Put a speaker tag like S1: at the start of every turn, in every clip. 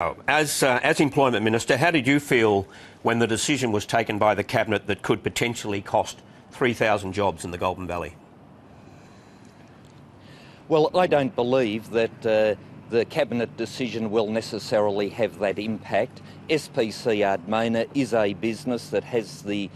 S1: As Employment Minister, how did you feel when the decision was taken by the Cabinet that could potentially cost 3,000 jobs in the Golden Valley?
S2: Well, I don't believe that the Cabinet decision will necessarily have that impact. SPC Ardmona is a business that has the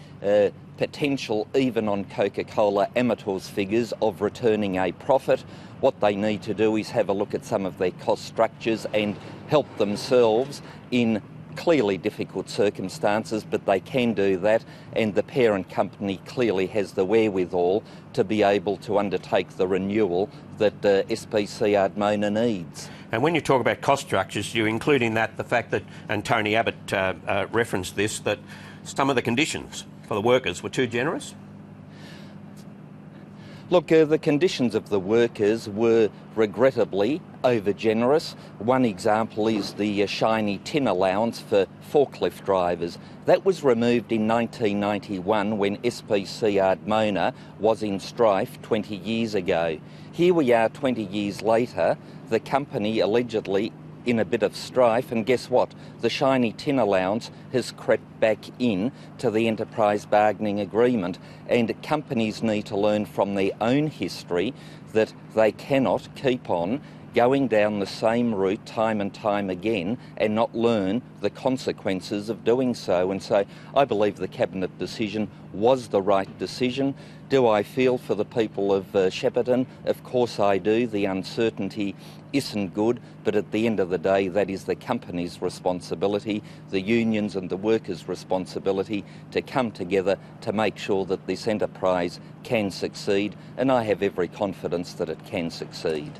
S2: potential, even on Coca-Cola Amateur's figures, of returning a profit. What they need to do is have a look at some of their cost structures and help themselves in clearly difficult circumstances, but they can do that, and the parent company clearly has the wherewithal to be able to undertake the renewal that SPC Ardmona needs.
S1: And when you talk about cost structures, you include in that the fact that, and Tony Abbott referenced this, that some of the conditions for the workers were too generous?
S2: Look, the conditions of the workers were regrettably over-generous. One example is the shiny tin allowance for forklift drivers. That was removed in 1991 when SPC Ardmona was in strife 20 years ago. Here we are 20 years later, the company allegedly in a bit of strife, and guess what? The shiny tin allowance has crept back in to the enterprise bargaining agreement, and companies need to learn from their own history that they cannot keep on going down the same route time and time again and not learn the consequences of doing so. And so I believe the Cabinet decision was the right decision. Do I feel for the people of Shepparton? Of course I do. The uncertainty isn't good, but at the end of the day, that is the company's responsibility, the unions and the workers' responsibility to come together to make sure that this enterprise can succeed, and I have every confidence that it can succeed.